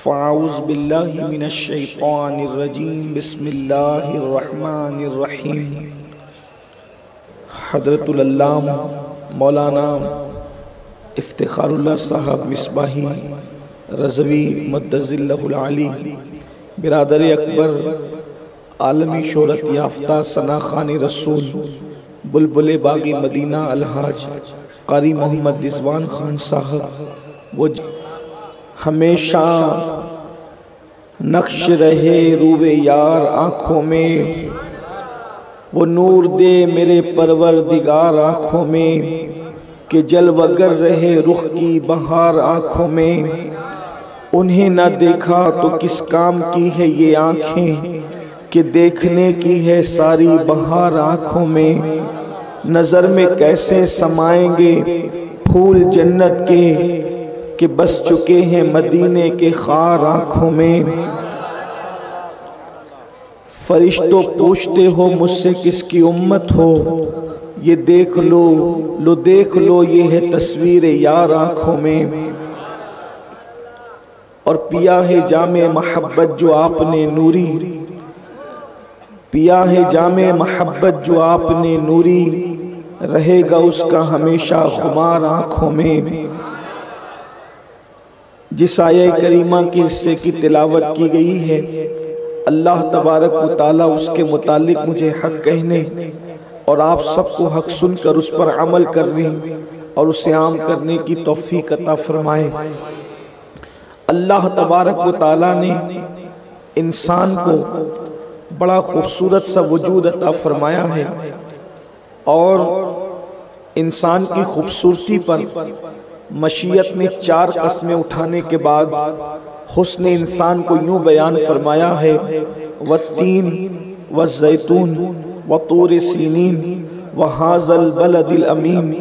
فاعوذ باللہ من الشیطان الرجیم بسم اللہ الرحمن الرحیم۔ حضرت العلامہ مولانا افتخار اللہ صاحب مصباحی رضوی مدظ اللہ العلی، برادر اکبر، عالمی شہرت یافتہ ثنا خوان رسول، بلبل باغی مدینہ الحاج قاری محمد رضوان خان صاحب، وہ ہمیشہ نقش رہے روے یار آنکھوں میں، وہ نور دے میرے پروردگار آنکھوں میں، کہ جلوگر رہے رخ کی بہار آنکھوں میں۔ انہیں نہ دیکھا تو کس کام کی ہے یہ آنکھیں، کہ دیکھنے کی ہے ساری بہار آنکھوں میں۔ نظر میں کیسے سمائیں گے پھول جنت کے، کہ بس چکے ہیں مدینے کے خار آنکھوں میں۔ فرشتوں پوچھتے ہو مجھ سے کس کی امت ہو، یہ دیکھ لو دیکھ لو یہ ہے تصویر یار آنکھوں میں۔ اور پیا ہے جام محبت جو آپ نے نوری، پیا ہے جام محبت جو آپ نے نوری، رہے گا اس کا ہمیشہ خمار آنکھوں میں۔ جس آیہ کریمہ کے حصے کی تلاوت کی گئی ہے، اللہ تبارک و تعالیٰ اس کے متعلق مجھے حق کہنے اور آپ سب کو حق سن کر اس پر عمل کرنے اور اسے عام کرنے کی توفیق عطا فرمائے۔ اللہ تبارک و تعالیٰ نے انسان کو بڑا خوبصورت سا وجود عطا فرمایا ہے، اور انسان کی خوبصورتی پر مشیت میں 4 قسمیں اٹھانے کے بعد حسن انسان کو یوں بیان فرمایا ہے، والتین والزیتون وطور سینین وہذا البلد الامین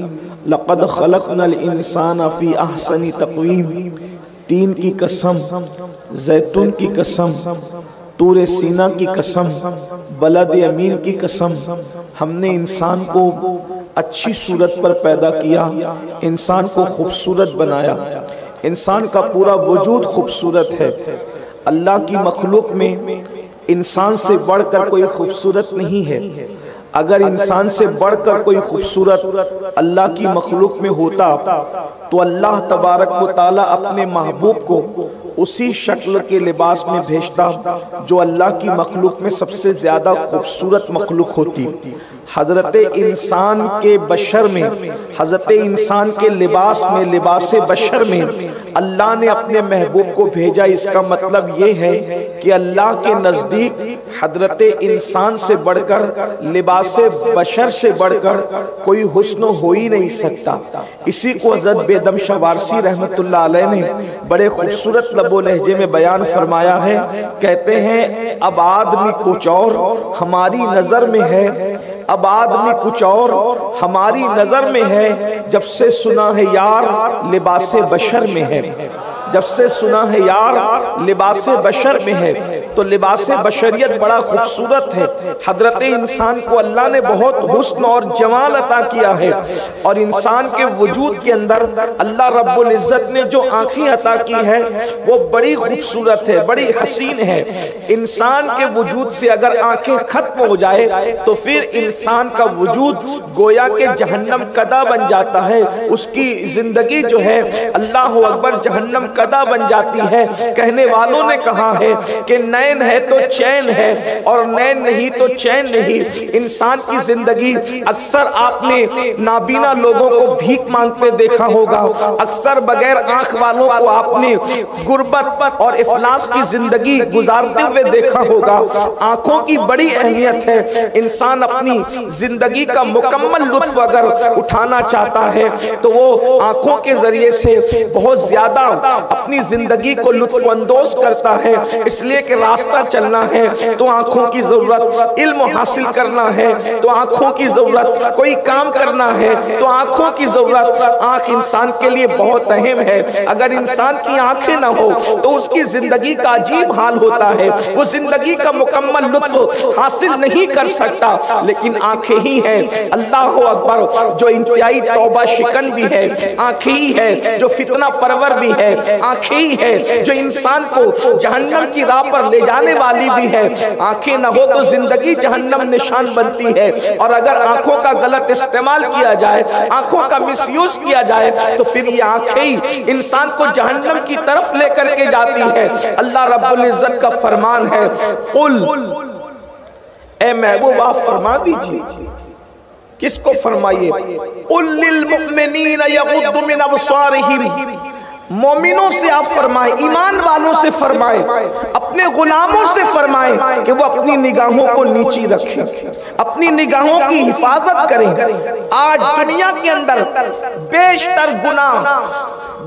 لقد خلقنا الانسان فی احسن تقویم۔ تین کی قسم، زیتون کی قسم، طور سینہ کی قسم، بلد امین کی قسم، ہم نے انسان کو اچھی صورت پر پیدا کیا، انسان کو خوبصورت بنایا۔ انسان کا پورا وجود خوبصورت ہے۔ اللہ کی مخلوق میں انسان سے بڑھ کر کوئی خوبصورت نہیں ہے۔ اگر انسان سے بڑھ کر کوئی خوبصورت اللہ کی مخلوق میں ہوتا تو اللہ تبارک و تعالیٰ اپنے محبوب کو اسی شکل کے لباس میں بھیجتا جو اللہ کی مخلوق میں سب سے زیادہ خوبصورت مخلوق ہوتی۔ حضرت انسان کے بشر میں، حضرت انسان کے لباس میں، لباس بشر میں اللہ نے اپنے محبوب کو بھیجا۔ اس کا مطلب یہ ہے کہ اللہ کے نزدیک حضرت انسان سے بڑھ کر، لباس بشر سے بڑھ کر کوئی حسن ہو ہی نہیں سکتا۔ اسی کو حضرت بیدم شاہ وارسی رحمت اللہ علیہ نے بڑے خوبصورت لب و لہجے میں بیان فرمایا ہے۔ کہتے ہیں اب آدمی کچھ اور ہماری نظر میں ہے، اب آدمی کچھ اور ہماری نظر میں ہے، جب سے سنا ہے یار لباس بشر میں ہے۔ جب سے سنا ہے یار لباس بشر میں ہے، تو لباس بشریت بڑا خوبصورت ہے۔ حضرت انسان کو اللہ نے بہت حسن اور جمال عطا کیا ہے، اور انسان کے وجود کے اندر اللہ رب العزت نے جو آنکھیں عطا کی ہے وہ بڑی خوبصورت ہے، بڑی حسین ہے۔ انسان کے وجود سے اگر آنکھیں ختم ہو جائے تو پھر انسان کا وجود گویا کہ جہنم کدا بن جاتا ہے۔ اس کی زندگی جو ہے اللہ اکبر جہنم کدا بن جاتی ہے۔ کہنے والوں نے کہا ہے کہ نین ہے تو چین ہے، اور نین نہیں تو چین نہیں۔ انسان کی زندگی اکثر آپ نے نابینا لوگوں کو بھیک مانگتے دیکھا ہوگا، اکثر بغیر آنکھ والوں کو آپ نے غربت اور افلاس کی زندگی گزارتے ہوئے دیکھا ہوگا۔ آنکھوں کی بڑی اہمیت ہے۔ انسان اپنی زندگی کا مکمل لطف اگر اٹھانا چاہتا ہے تو وہ آنکھوں کے ذریعے سے بہت زیادہ اپنی زندگی کو لطف اندوز کرتا ہے۔ اس لیے کہ راستہ چلنا ہے تو آنکھوں کی ضرورت، علم حاصل کرنا ہے تو آنکھوں کی ضرورت، کوئی کام کرنا ہے تو آنکھوں کی ضرورت۔ آنکھ انسان کے لیے بہت اہم ہے۔ اگر انسان کی آنکھیں نہ ہو تو اس کی زندگی کا عجیب حال ہوتا ہے، وہ زندگی کا مکمل لطف حاصل نہیں کر سکتا۔ لیکن آنکھیں ہی ہیں اللہ اکبر جو انتہائی توبہ شکن بھی ہے، آنکھیں ہی ہے جو فتنہ پرور بھی ہے، آنکھیں ہی ہے جو انسان کو جہنم کی راہ پر لے جانے والی بھی ہے۔ آنکھیں نہ ہو تو زندگی جہنم نشان بنتی ہے، اور اگر آنکھوں کا غلط استعمال کیا جائے، آنکھوں کا مس یوز کیا جائے، تو پھر یہ آنکھیں ہی انسان کو جہنم کی طرف لے کر کے جاتی ہے۔ اللہ رب العزت کا فرمان ہے، قل، اے محبوب آپ فرما دیجئے۔ کس کو فرمائیے؟ قل للمؤمنین یغضوا من ابصارہم، مومنوں سے آپ فرمائیں، ایمان والوں سے فرمائیں، اپنے غلاموں سے فرمائیں کہ وہ اپنی نگاہوں کو نیچی رکھیں، اپنی نگاہوں کی حفاظت کریں۔ آج دنیا کے اندر بیشتر گناہ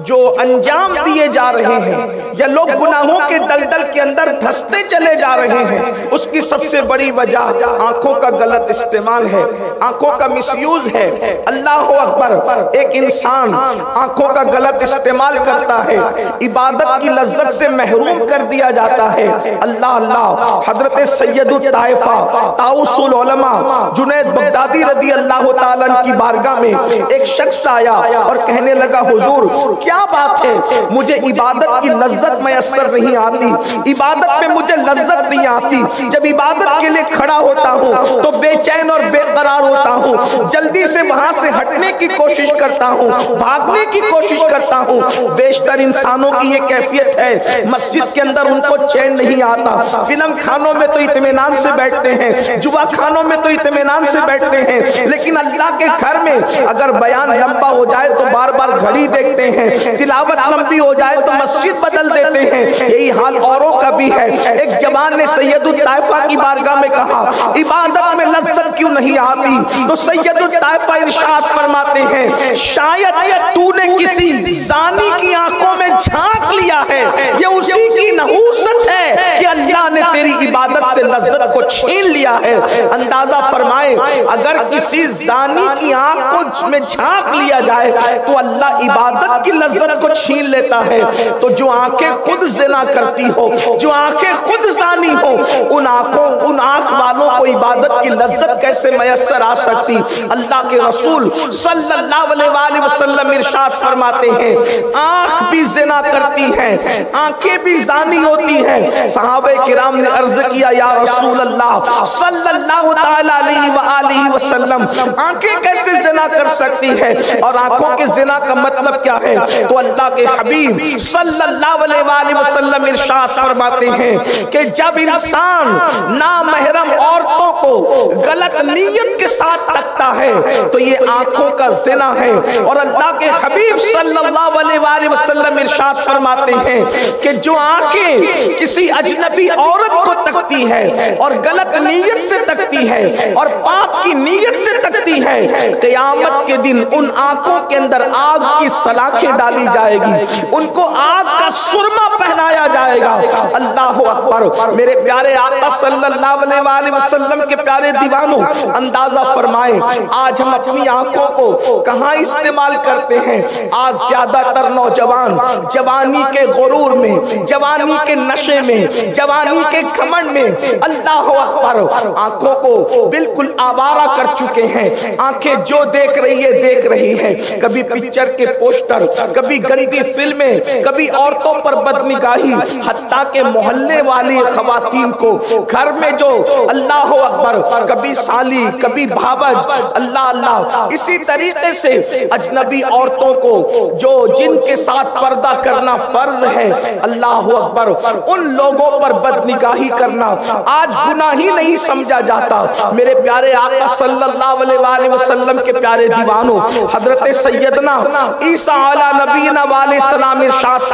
جو انجام دیے جا رہے ہیں، یا لوگ گناہوں کے دلدل کے اندر دھستے چلے جا رہے ہیں، اس کی سب سے بڑی وجہ آنکھوں کا غلط استعمال ہے، آنکھوں کا مس یوز ہے۔ اللہ اکبر، ایک انسان آنکھوں کا غلط استعمال کرتا ہے، عبادت کی لذت سے محروم کر دیا جاتا ہے۔ اللہ اللہ، حضرت سید الطائفہ طاؤس العلماء جنید بغدادی رضی اللہ تعالیٰ عنہ کی بارگاہ میں ایک شخص آیا اور کہنے لگا، حضور کیا بات ہے، مجھے عبادت کی لذت میسر نہیں آتی، عبادت میں مجھے لذت نہیں آتی، جب عبادت کے لیے کھڑا ہوتا ہوں تو بے چین اور بے قرار ہوتا ہوں، جلدی سے وہاں سے ہٹنے کی کوشش کرتا ہوں، بھاگنے کی کوشش کرتا ہوں۔ بیشتر انسانوں کی یہ کیفیت ہے، مسجد کے اندر ان کو چین نہیں آتا، فلم خانوں میں تو اطمینان سے بیٹھتے ہیں، جوا خانوں میں تو اطمینان سے بیٹھتے ہیں، لیکن اللہ کے گھر میں اگر بیان لمبا ہو جائے تو بار بار گھڑی دیکھتے ہیں، تلاوت لمبی ہو جائے تو مسجد بدل دیتے ہیں۔ یہی حال اوروں کا بھی ہے۔ ایک جوان نے سید الطائفہ کی بارگاہ میں کہا، عبادت میں لذت کیوں نہیں آتی؟ تو سید الطائفہ ارشاد فرماتے ہیں، شاید تو نے کسی زانی کی آنکھوں میں جھانک لیا ہے، یہ اسی کی نحوست ہے کہ اللہ نے تیری عبادت سے لذت کو چھین لیا ہے۔ اندازہ فرمائے، اگر کسی زانی کی آنکھ میں جھانک لیا جائے تو اللہ عبادت کی لذت کو چھین لیتا ہے، تو جو آنکھیں خود زنا کرتی ہو، جو آنکھیں خود زانی ہو، ان آنکھ والوں کو عبادت کی لذت کیسے میسر آ سکتی؟ اللہ کے رسول صلی اللہ علیہ وآلہ وسلم ارشاد فرماتے ہیں، آنکھ بھی زنا کرتی ہے، آنکھیں بھی زانی ہوتی ہیں۔ صحابہ کرام نے عرض کیا، یا رسول اللہ صلی اللہ تعالی علیہ وآلہ وسلم، آنکھیں کیسے زنا کر سکتی ہے، اور آنکھوں کے زنا کا مطلب کیا ہے؟ تو اللہ کے حبیب صلی اللہ علیہ وآلہ وسلم ارشاد فرماتے ہیں کہ جب انسان نامحرم عورتوں کو غلط نیت کے ساتھ تکتا ہے تو یہ آنکھوں کا زنا ہے، اور اللہ کے حبیب صلی اللہ علیہ وآلہ وسلم ارشاد فرماتے ہیں کہ جو آنکھیں کسی اجنبی عورت کو تکتی ہے اور غلط نیت سے تکتی ہے اور پاپ کی نیت سے تکتی ہے، قیامت کے دن ان آنکھوں کے اندر آگ کی سلاخیں ڈالی جائے گی، ان کو آگ کا سرما پہنایا جائے گا۔ اللہ اکبر، میرے پیارے آقا صلی اللہ علیہ وآلہ وسلم کے پیارے دیوانوں، اندازہ فرمائیں آج ہم اپنی آنکھوں کو کہاں استعمال کرتے ہیں؟ آج زیادہ تر نوجوان جوانی کے غرور میں، جوانی کے نشے میں، جوانی کے گھمنڈ میں، اللہ اکبر، آنکھوں کو بالکل آوارہ کر چکے ہیں۔ آنکھیں جو دیکھ رہی ہے دیکھ رہی ہے، کبھی پکچر کے پوسٹر، کبھی گندی فلمیں، کبھی عورتوں پر بدنگاہی، حتیٰ کہ محلے والی خواتین کو گھر میں جو اللہ اکبر، کبھی سالی، کبھی بھاوج، اللہ اللہ، اسی طریقے سے اجنبی عورتوں کو جو جن کے ساتھ پردہ کرنا فرض ہے، اللہ اکبر، ان لوگوں پر بدنگاہی کرنا آج گناہ ہی نہیں سمجھا جاتا۔ میرے پیارے آقا صلی اللہ علیہ وآلہ وسلم کے پیارے دیوانوں، حضرت سیدنا عیسیٰ علیہ نبینا علیہ السلام ارشاد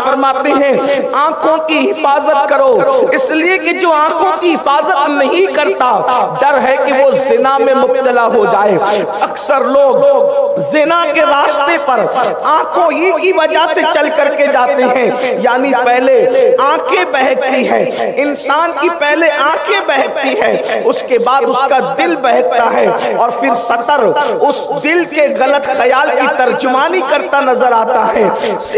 فرماتے ہیں آنکھوں کی حفاظت کرو، اس لیے کہ جو آنکھوں کی حفاظت نہیں کرتا ڈر ہے کہ وہ زنا میں مبتلا ہو جائے۔ اکثر لوگ زنا کے راستے پر آنکھوں ہی کی وجہ سے چل کر کے جاتے ہیں، یعنی پہلے آنکھیں بہکتی ہیں، انسان کی پہلے آنکھیں بہکتی ہیں، اس کے بعد اس کا دل بہکتا ہے، اور پھر سطر اس دل کے غلط خیال کی ترجمانی کرتا نظر آتا ہے۔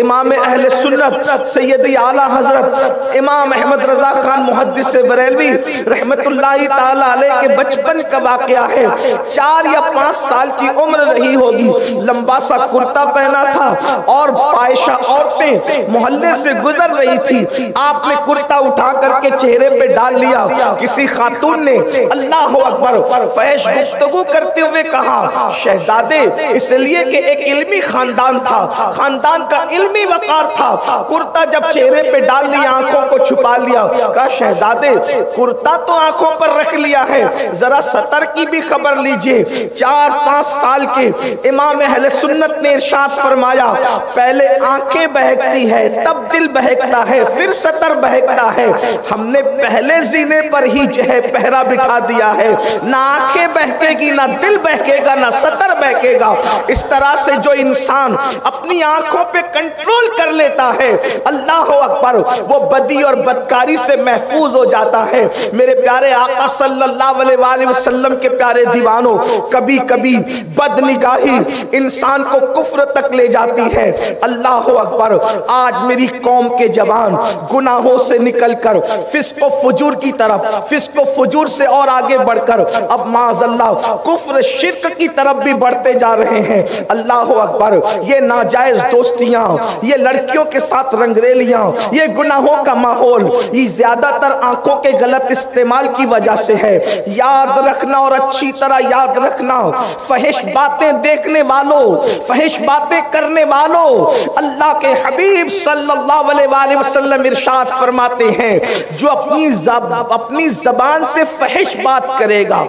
امام اہل سنت سیدی اعلیٰ حضرت امام احمد رضا خان محدث بریلوی رحمت اللہ تعالی علیہ کے بچپن کا واقعہ ہے۔ 4 یا 5 سال کی عمر رہی ہوگی، لمبا سا کرتا پہنا تھا اور فائشہ عورتیں محلے سے گزر رہی تھی، آپ نے کرتا اٹھا کر کے چہرے پہ ڈال لیا۔ کسی خاتون نے اللہ اکبر فحش گفتگو کرتے ہوئے کہا شہزادے، اس لیے کہ ایک علمی خاندان تھا، خاندان کا علمی وقار تھا، کرتا جب چہرے پہ ڈال لیا آنکھوں کو چھپا لیا، کہا شہزادے کرتا تو آنکھوں پر رکھ لیا ہے، ذرا سطر کی بھی خبر لیجئے۔ 4-5 سال کے امام اہل سنت نے ارشاد فرمایا پہلے آنکھیں بہکتی ہے تب دل بہکتا ہے پھر سطر بہکتا ہے، ہم نے پہلے زینے پر ہی جو ہے پہرا بٹھا دیا ہے، نہ آنکھیں بہکے گی نہ دل بہکے گا نہ سطر بہکے گا۔ اس طرح سے جو انسان اپنی آنکھوں پہ کنٹرول کر لیتا ہے اللہ اکبر وہ بدی اور بدکاری سے محفوظ ہو جاتا ہے۔ میرے پیارے آقا صلی اللہ علیہ وآلہ وسلم کے پیارے دیوانوں، کبھی کبھی بد نگاہی انسان کو کفر تک لے جاتی ہے۔ اللہ اکبر، آج میری قوم کے جوان گناہوں سے نکل کر فسق و فجور کی طرف، فسق و فجور سے اور آگے بڑھ کر اب معاذ اللہ کفر شرک کی طرف بھی بڑھتے جا رہے ہیں۔ اللہ اکبر، یہ ناجائز دوستیاں، یہ لڑکیوں کے ساتھ رنگریلیاں، یہ گناہوں کا ماحول، یہ زیادہ تر آنکھوں کے غلط استعمال کی وجہ سے ہے۔ یاد رکھنا اور اچھی طرح یاد رکھنا، فحش باتیں دیکھنے والوں، فحش باتیں کرنے والوں، اللہ کے حبیب صلی اللہ علیہ وآلہ وسلم ارشاد فرماتے ہیں جو اپنی زبان سے فحش بات کرے گا،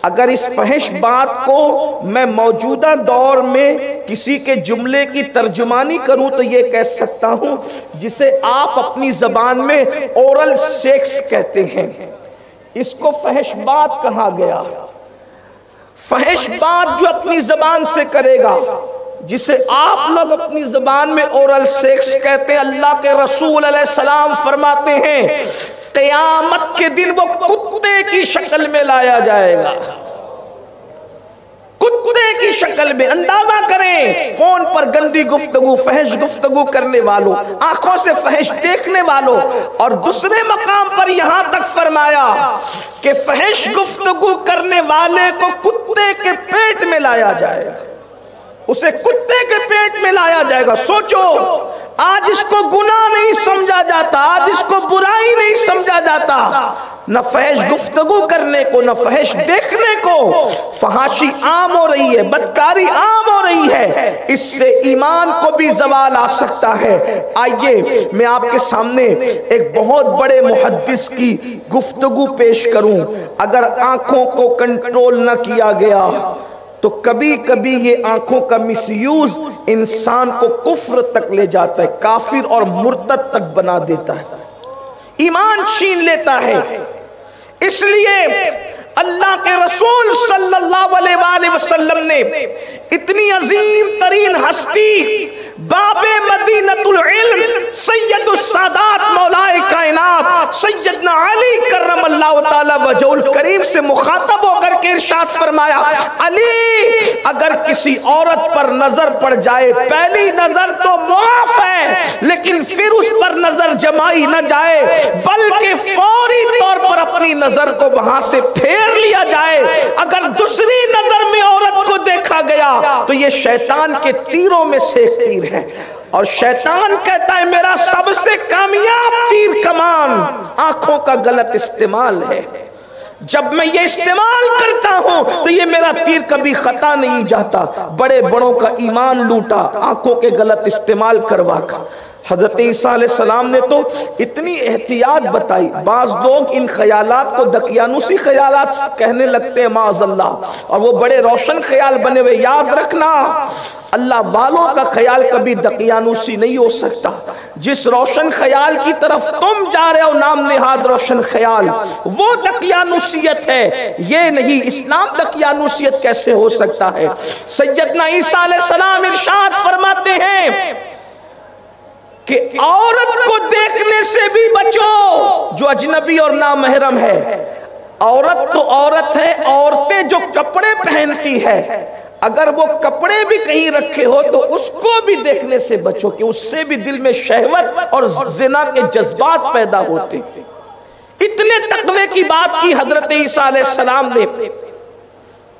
اگر اس فحش بات کو میں موجودہ دور میں کسی کے جملے کی ترجمانی کروں تو یہ کہہ سکتا ہوں جسے آپ اپنی زبان میں اورل سیکس کہتے ہیں، اس کو فحش بات کہا گیا۔ فحش بات جو اپنی زبان سے کرے گا، جسے آپ لوگ اپنی زبان میں اورل سیکس کہتے ہیں، اللہ کے رسول علیہ السلام فرماتے ہیں قیامت کے دن وہ کتے کی شکل میں لایا جائے گا، کتے کی شکل میں۔ اندازہ کریں فون پر گندی گفتگو، فحش گفتگو کرنے والوں، آنکھوں سے فحش دیکھنے والوں، اور دوسرے مقام پر یہاں تک فرمایا کہ فحش گفتگو کرنے والے کو کتے کے پیٹ میں لایا جائے گا، اسے کتے کے پیٹ میں لایا جائے گا۔ سوچو آج اس کو گناہ نہیں سمجھا جاتا، آج اس کو برائی نہیں سمجھا جاتا، نہ فحش گفتگو کرنے کو نہ فحش دیکھنے کو، فحاشی عام ہو رہی ہے، بدکاری عام ہو رہی ہے، اس سے ایمان کو بھی زوال آ سکتا ہے۔ آئیے میں آپ کے سامنے ایک بہت بڑے محدث کی گفتگو پیش کروں۔ اگر آنکھوں کو کنٹرول نہ کیا گیا تو کبھی کبھی یہ آنکھوں کا مس یوز انسان کو کفر تک لے جاتا ہے، کافر اور مرتد تک بنا دیتا ہے، ایمان چھین لیتا ہے۔ اس لیے اللہ کے رسول صلی اللہ علیہ وآلہ وسلم نے اتنی عظیم ترین ہستی باب مدینۃ العلم سید السادات مولائے کائنات سیدنا علی کرم اللہ تعالی وجہہ الکریم سے مخاطب ہو کر کے ارشاد فرمایا علی اگر کسی عورت پر نظر پڑ جائے پہلی نظر تو معاف ہے لیکن پھر اس پر نظر جمائی نہ جائے بلکہ فوری طور پر اپنی نظر کو وہاں سے پھیر لیا جائے۔ اگر دوسری نظر میں عورت کو دیکھا گیا تو یہ شیطان کے تیروں میں سے ایک تیر ہے، اور شیطان کہتا ہے میرا سب سے کامیاب تیر کمان آنکھوں کا غلط استعمال ہے، جب میں یہ استعمال کرتا ہوں تو یہ میرا تیر کبھی خطا نہیں جاتا۔ بڑے بڑوں کا ایمان لوٹا آنکھوں کے غلط استعمال کروا کر۔ حضرت عیسیٰ علیہ السلام نے تو اتنی احتیاط بتائی، بعض لوگ ان خیالات کو دقیانوسی خیالات کہنے لگتے ہیں معاذ اللہ، اور وہ بڑے روشن خیال بنے ہوئے۔ یاد رکھنا اللہ والوں کا خیال کبھی دقیانوسی نہیں ہو سکتا۔ جس روشن خیال کی طرف تم جا رہے ہو نام نہاد روشن خیال، وہ دقیانوسیت ہے، یہ نہیں۔ اسلام دقیانوسیت کیسے ہو سکتا ہے؟ سیدنا عیسیٰ علیہ السلام ارشاد فرماتے ہیں کہ عورت کو دیکھنے سے بھی بچو جو اجنبی اور نامحرم ہے۔ عورت تو عورت ہے، عورتیں جو کپڑے پہنتی ہے اگر وہ کپڑے بھی کہیں رکھے ہو تو اس کو بھی دیکھنے سے بچو کہ اس سے بھی دل میں شہوت اور زنا کے جذبات پیدا ہوتے۔ اتنے تقوی کی بات کی حضرت عیسیٰ علیہ السلام نے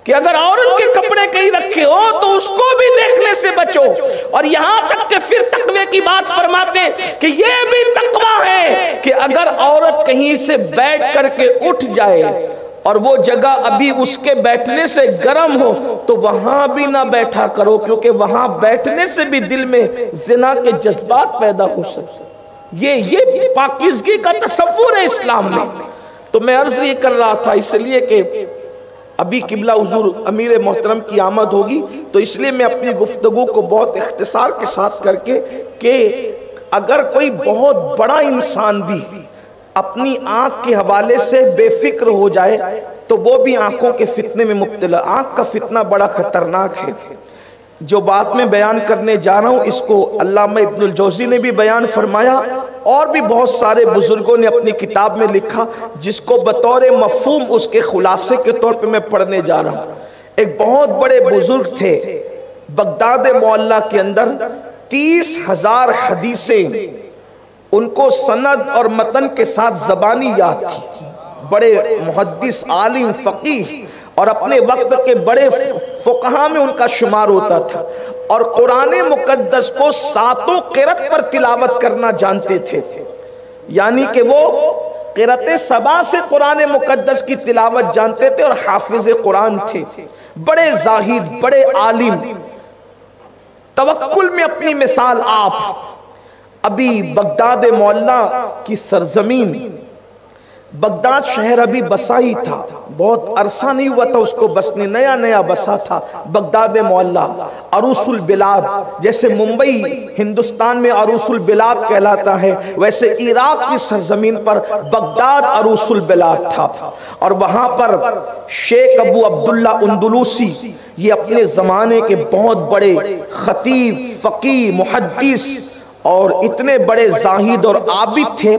کہ اگر عورت کے کپڑے کہیں رکھے ہو تو اس کو بھی دیکھنے سے بچو. اور یہاں تک کہ پھر تقوی کی بات فرماتے کہ یہ بھی تقوی ہے کہ اگر عورت کہیں سے بیٹھ کر کے اٹھ جائے اور وہ جگہ ابھی اس کے بیٹھنے سے گرم ہو تو وہاں بھی نہ بیٹھا کرو، کیونکہ وہاں بیٹھنے سے بھی دل میں زنا کے جذبات پیدا ہو سکتے. یہ پاکیزگی کا تصور ہے اسلام میں. تو میں عرض یہ کر رہا تھا اس لیے کہ ابھی قبلہ حضور امیر محترم کی آمد ہوگی، تو اس لیے میں اپنی گفتگو کو بہت اختصار کے ساتھ کر کے کہ اگر کوئی بہت بڑا انسان بھی اپنی آنکھ کے حوالے سے بے فکر ہو جائے تو وہ بھی آنکھوں کے فتنے میں مبتلا. آنکھ کا فتنہ بڑا خطرناک ہے. جو بات میں بیان کرنے جا رہا ہوں اس کو علامہ ابن الجوزی نے بھی بیان فرمایا اور بھی بہت سارے بزرگوں نے اپنی کتاب میں لکھا، جس کو بطور مفہوم اس کے خلاصے کے طور پہ میں پڑھنے جا رہا ہوں. ایک بہت بڑے بزرگ تھے بغداد معلیٰ کے اندر، 30,000 حدیثیں ان کو سند اور متن کے ساتھ زبانی یاد تھی. بڑے محدث، عالم، فقیہ اور اپنے وقت کے بڑے فقہاء میں ان کا شمار ہوتا تھا، اور قرآن مقدس کو 7 قرأت پر تلاوت کرنا جانتے تھے. یعنی کہ وہ قرأت 7 سے قرآن مقدس کی تلاوت جانتے تھے اور حافظ قرآن تھے. بڑے زاہد، بڑے عالم. توکل میں اپنی مثال آپ. ابھی بغداد معلیٰ کی سرزمین، بغداد شہر ابھی بسا ہی تھا، بہت عرصہ نہیں ہوا تھا اس کو بسنے، نیا نیا بسا تھا بغداد معلیٰ. عروس البلاد، جیسے ممبئی ہندوستان میں عروس البلاد کہلاتا ہے، ویسے عراق کی سرزمین پر بغداد عروس البلاد تھا. اور وہاں پر شیخ ابو عبداللہ اندلوسی، یہ اپنے زمانے کے بہت بڑے خطیب، فقیہ، محدث اور اتنے بڑے زاہد اور عابد تھے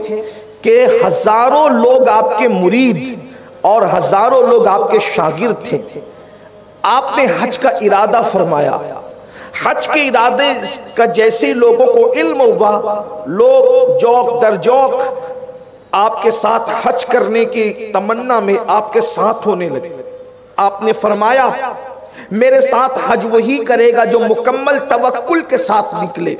کہ ہزاروں لوگ آپ کے مرید اور ہزاروں لوگ آپ کے شاگرد تھے. آپ نے حج کا ارادہ فرمایا. حج کے ارادے کا جیسے لوگوں کو علم ہوا، لوگ جوک در جوک آپ کے ساتھ حج کرنے کی تمنا میں آپ کے ساتھ ہونے لگے. آپ نے فرمایا میرے ساتھ حج وہی کرے گا جو مکمل توکل کے ساتھ نکلے.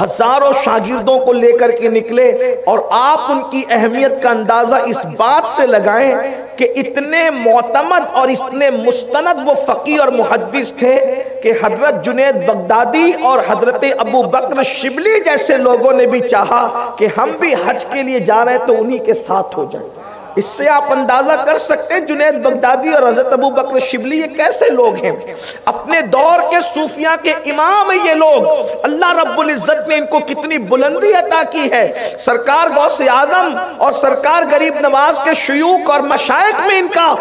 ہزاروں شاگردوں کو لے کر کے نکلے اور آپ ان کی اہمیت کا اندازہ اس بات سے لگائیں کہ اتنے معتمد اور اتنے مستند وہ فقیہ اور محدث تھے کہ حضرت جنید بغدادی اور حضرت ابو بکر شبلی جیسے لوگوں نے بھی چاہا کہ ہم بھی حج کے لیے جا رہے ہیں تو انہی کے ساتھ ہو جائیں. اس سے آپ اندازہ کر سکتے ہیں جنید بغدادی اور حضرت ابو بکر شبلی یہ کیسے لوگ ہیں. اپنے دور کے صوفیاء کے امام ہیں یہ لوگ. اللہ رب العزت نے ان کو کتنی بلندی عطا کی ہے. سرکار غوث اعظم اور سرکار غریب نواز کے شیوخ اور مشائخ میں ان کا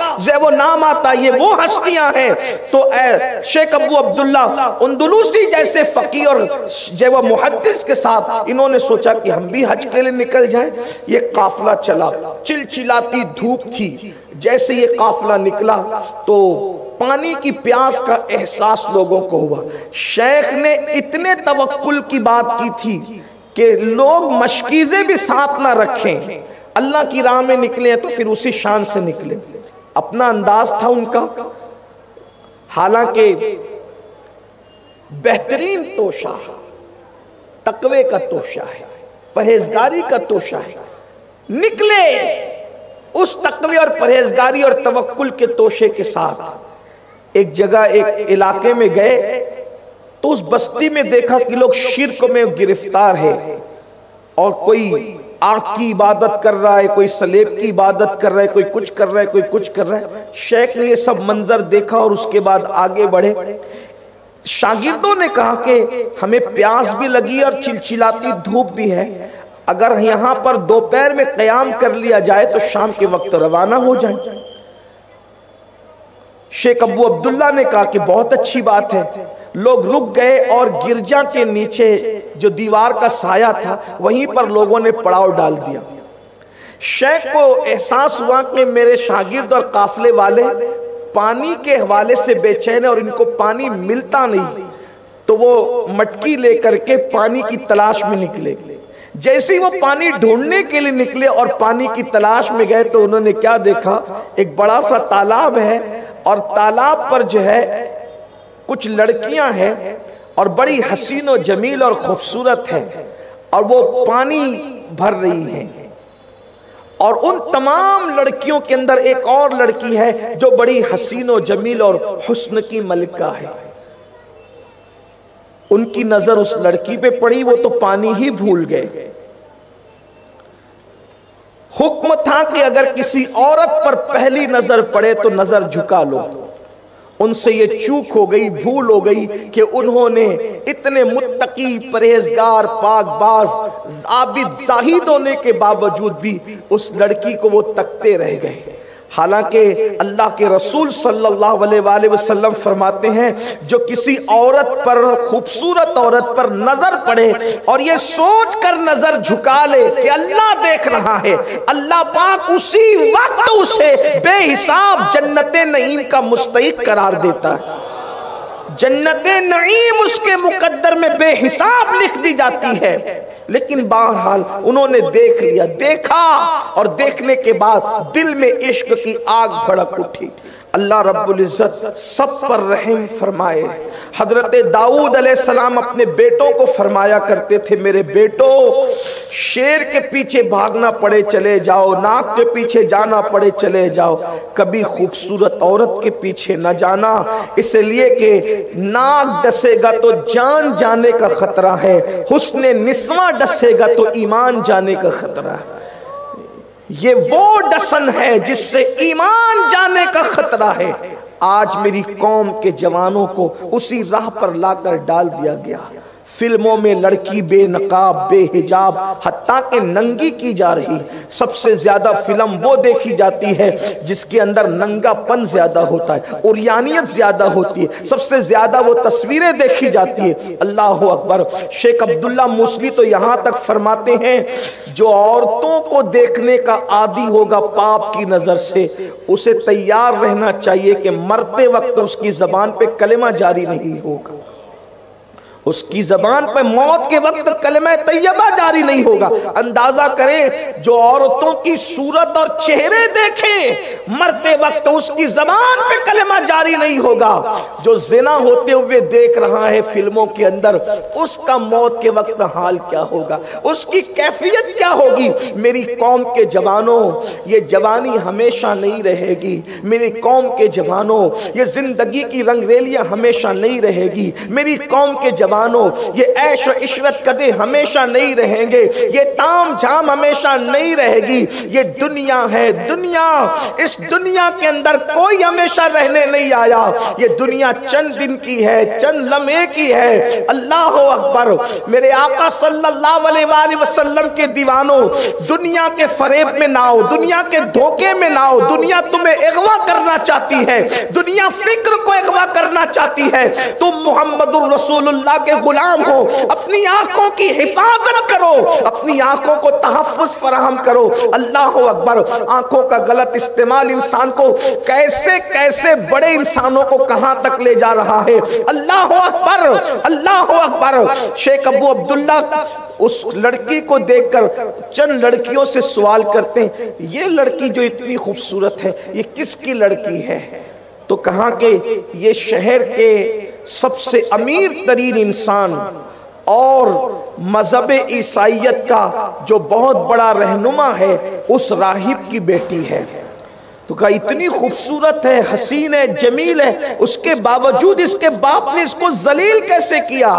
وہ نام آتا. یہ وہ ہستیاں ہیں. تو شیخ ابو عبداللہ اندلوسی جیسے فقیہ اور وہ محدث کے ساتھ انہوں نے سوچا کہ ہم بھی حج کے لیے نکل جائیں. یہ قافلہ چلا، چلچلا دھوپ تھی. جیسے یہ قافلہ نکلا تو پانی کی پیاس کا احساس لوگوں کو ہوا. شیخ نے اتنے توکل کی بات کی تھی کہ لوگ مشکیزیں بھی ساتھ نہ رکھیں، اللہ کی راہ میں نکلے تو پھر اسی شان سے نکلے. اپنا انداز تھا ان کا. حالانکہ بہترین توشہ تقوی کا توشہ ہے، پرہیزگاری کا توشہ ہے. نکلے اس تقوی اور پرہیزگاری اور توکل کے توشے کے ساتھ. ایک جگہ ایک علاقے میں گئے تو اس بستی میں دیکھا کہ لوگ شرک میں گرفتار ہے اور کوئی آنکھ کی عبادت کر رہا ہے، کوئی سلیب کی عبادت کر رہا ہے، کوئی کچھ کر رہا ہے، کوئی کچھ کر رہا ہے. شیخ نے یہ سب منظر دیکھا اور اس کے بعد آگے بڑھے. شاگردوں نے کہا کہ ہمیں پیاس بھی لگی اور چلچلاتی دھوپ بھی ہے، اگر یہاں پر دوپہر میں قیام کر لیا جائے تو شام کے وقت روانہ ہو جائیں. شیخ ابو عبداللہ نے کہا کہ بہت اچھی بات ہے. لوگ رک گئے اور گرجا کے نیچے جو دیوار کا سایہ تھا وہیں پر لوگوں نے پڑاؤ ڈال دیا. شیخ کو احساس ہوا کہ میرے شاگرد اور قافلے والے پانی کے حوالے سے بے چین اور ان کو پانی ملتا نہیں. تو وہ مٹکی لے کر کے پانی کی تلاش میں نکلے. جیسے وہ پانی ڈھونڈنے کے لیے نکلے اور پانی کی تلاش میں گئے تو انہوں نے کیا دیکھا؟ ایک بڑا سا تالاب ہے اور تالاب پر جو ہے کچھ لڑکیاں ہیں اور بڑی حسین و جمیل اور خوبصورت ہیں، اور وہ پانی بھر رہی ہیں، اور ان تمام لڑکیوں کے اندر ایک اور لڑکی ہے جو بڑی حسین و جمیل اور حسن کی ملکہ ہے۔ ان کی نظر اس لڑکی پہ پڑی، وہ تو پانی ہی بھول گئے۔ حکم تھا کہ اگر کسی عورت پر پہلی نظر پڑے تو نظر جھکا لو۔ ان سے یہ چوک ہو گئی، بھول ہو گئی کہ انہوں نے اتنے متقی، پرہیزگار، پاک باز، عابد، زاہد ہونے کے باوجود بھی اس لڑکی کو وہ تکتے رہ گئے۔ حالانکہ اللہ کے رسول صلی اللہ علیہ وآلہ وسلم فرماتے ہیں جو کسی عورت پر، خوبصورت عورت پر نظر پڑے اور یہ سوچ کر نظر جھکا لے کہ اللہ دیکھ رہا ہے، اللہ پاک اسی وقت اسے بے حساب جنت نعیم کا مستحق قرار دیتا ہے۔ جنت نعیم اس کے مقدر میں بے حساب لکھ دی جاتی ہے۔ لیکن بہرحال انہوں نے دیکھ لیا، دیکھا، اور دیکھنے کے بعد دل میں عشق کی آگ بھڑک اٹھی۔ اللہ رب العزت سب پر رحم فرمائے۔ حضرت داؤد علیہ السلام اپنے بیٹوں کو فرمایا کرتے تھے، میرے بیٹو، شیر کے پیچھے بھاگنا پڑے چلے جاؤ، ناک کے پیچھے جانا پڑے چلے جاؤ، کبھی خوبصورت عورت کے پیچھے نہ جانا، اس لیے کہ ناک ڈسے گا تو جان جانے کا خطرہ ہے، حسن نسواں ڈسے گا تو ایمان جانے کا خطرہ ہے۔ یہ وہ ڈسن ہے جس سے ایمان جانے کا خطرہ ہے۔ آج میری قوم کے جوانوں کو اسی راہ پر لا کر ڈال دیا گیا۔ فلموں میں لڑکی بے نقاب، بے حجاب، حتیٰ کہ ننگی کی جا رہی۔ سب سے زیادہ فلم وہ دیکھی جاتی ہے جس کے اندر ننگا پن زیادہ ہوتا ہے، عریانیت زیادہ ہوتی ہے، سب سے زیادہ وہ تصویریں دیکھی جاتی ہے۔ اللہ اکبر۔ شیخ عبداللہ موسوی تو یہاں تک فرماتے ہیں جو عورتوں کو دیکھنے کا عادی ہوگا پاپ کی نظر سے، اسے تیار رہنا چاہیے کہ مرتے وقت اس کی زبان پہ کلمہ جاری نہیں ہوگا، اس کی زبان پہ موت کے وقت کلمہ طیبہ جاری نہیں ہوگا۔ اندازہ کریں جو عورتوں کی صورت اور چہرے دیکھیں مرتے وقت اس کی زبان پہ کلمہ جاری نہیں ہوگا۔ جو زنا ہوتے ہوئے دیکھ رہا ہے فلموں کے اندر، اس کا موت کے وقت حال کیا ہوگا، اس کی کیفیت کیا ہوگی۔ میری قوم کے جوانوں، یہ جوانی ہمیشہ نہیں رہے گی۔ میری قوم کے جوانوں، یہ زندگی کی رنگ ریلیاں ہمیشہ نہیں رہے گی۔ میری قوم کے جوانوں، یہ عیش و عشرت کدے ہمیشہ نہیں رہیں گے، یہ تام جھام ہمیشہ نہیں رہے گی۔ یہ دنیا ہے، دنیا، اس دنیا کے اندر کوئی ہمیشہ رہنے نہیں آیا۔ یہ دنیا چند دن کی ہے، چند لمحے کی ہے۔ اللہ اکبر۔ میرے آقا صلی اللہ علیہ وآلہ وسلم کے دیوانوں، دنیا کے فریب میں نہ آؤ، دنیا کے دھوکے میں نہ آؤ۔ دنیا تمہیں اغوا کرنا چاہتی ہے، دنیا فکر کو اغوا کرنا چاہتی ہے۔ تم محمد الرسول اللہ کے غلام ہو، اپنی آنکھوں کی حفاظت کرو، اپنی آنکھوں کو تحفظ فراہم کرو۔ اللہ اکبر۔ آنکھوں کا غلط استعمال انسان کو کیسے کیسے بڑے انسانوں کو کہاں تک لے جا رہا ہے۔ اللہ اکبر، اللہ اکبر۔ شیخ ابو عبداللہ اس لڑکی کو دیکھ کر چند لڑکیوں سے سوال کرتے ہیں، یہ لڑکی جو اتنی خوبصورت ہے یہ کس کی لڑکی ہے؟ تو کہا کہ یہ شہر کے سب سے امیر ترین انسان اور مذہب عیسائیت کا جو بہت بڑا رہنما ہے اس راہب کی بیٹی ہے۔ تو کہا اتنی خوبصورت ہے، حسین ہے، جمیل ہے، اس کے باوجود اس کے باپ نے اس کو ذلیل کیسے کیا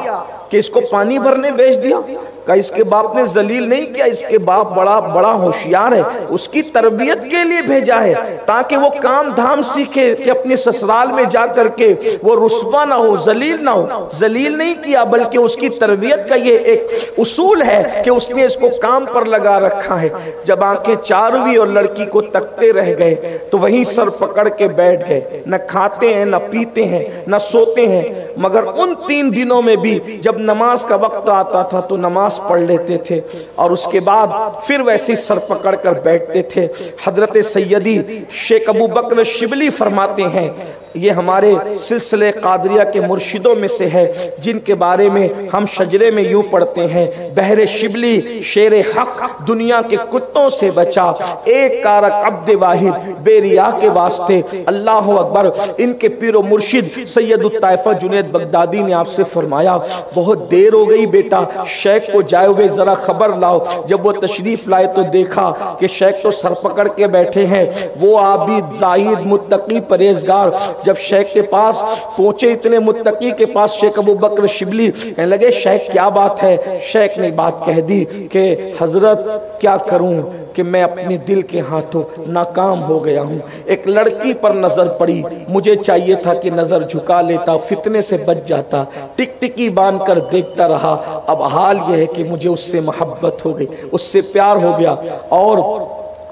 کہ اس کو پانی بھرنے بھیج دیا؟ کہا اس کے باپ نے ذلیل نہیں کیا، اس کے باپ بڑا ہوشیار ہے، اس کی تربیت کے لیے بھیجا ہے تاکہ وہ کام دھام سیکھے کہ اپنے سسرال میں جا کر کے وہ رسوا نہ ہو، ذلیل نہ ہو۔ ذلیل نہیں کیا بلکہ اس کی تربیت کا یہ ایک اصول ہے کہ اس نے اس کو کام پر لگا رکھا ہے۔ جب آنکھیں چار ہوئی اور لڑکی کو تکتے رہ گئے تو وہیں سر پکڑ کے بیٹھ گئے، نہ کھاتے ہیں، نہ پیتے ہیں، نہ سوتے ہیں، مگر ان 3 دنوں میں بھی جب نماز کا وقت آتا تھا تو نماز پڑھ لیتے تھے اور اس کے بعد پھر ویسے سر پکڑ کر بیٹھتے تھے۔ حضرت سیدی شیخ ابو بکر شبلی فرماتے ہیں یہ ہمارے سلسلے قادریہ کے مرشدوں میں سے ہے جن کے بارے میں ہم شجرے میں یوں پڑھتے ہیں: بحر شبلی شیر حق دنیا کے کتوں سے بچا، ایک کارک عبد واحد بے ریا کے واسطے۔ اللہ اکبر۔ ان کے پیر و مرشد سید الطائفہ جنید بغدادی نے آپ سے فرمایا بہت دیر ہو گئی بیٹا، شیخ کو جائے ہوئے ذرا خبر لاؤ۔ جب وہ تشریف لائے تو دیکھا کہ شیخ تو سر پکڑ کے بیٹھے ہیں، وہ عابد زاہد متقی پرہیزگار۔ جب شیخ کے پاس پہنچے، اتنے متقی کے پاس، شیخ ابو بکر شبلی کہنے لگے شیخ کیا بات ہے؟ شیخ نے بات کہہ دی کہ حضرت کیا کروں کہ میں اپنے دل کے ہاتھوں ناکام ہو گیا ہوں۔ ایک لڑکی پر نظر پڑی، مجھے چاہیے تھا کہ نظر جھکا لیتا، فتنے سے بچ جاتا، ٹک ٹکی باندھ کر دیکھتا رہا۔ اب حال یہ ہے کہ مجھے اس سے محبت ہو گئی، اس سے پیار ہو گیا، اور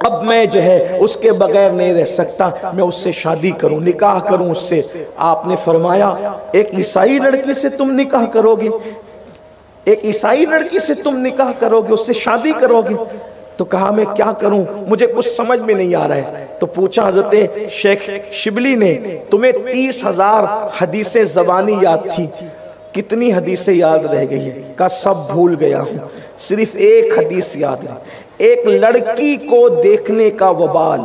اب میں جو ہے اس کے بغیر نہیں رہ سکتا، میں اس سے شادی کروں، نکاح کروں اس سے۔ آپ نے فرمایا ایک عیسائی لڑکی سے تم نکاح کرو گے؟ ایک عیسائی لڑکی سے تم نکاح کرو گے، اس سے شادی کرو گے؟ تو کہا میں کیا کروں، مجھے کچھ سمجھ میں نہیں آ رہا ہے۔ تو پوچھا حضرت شیخ شبلی نے تمہیں 30,000 حدیثیں زبانی یاد تھی، کتنی حدیثیں یاد رہ گئی ہیں؟ کہا سب بھول گیا ہوں، صرف ایک حدیث یاد ہے، ایک لڑکی کو دیکھنے کا وبال،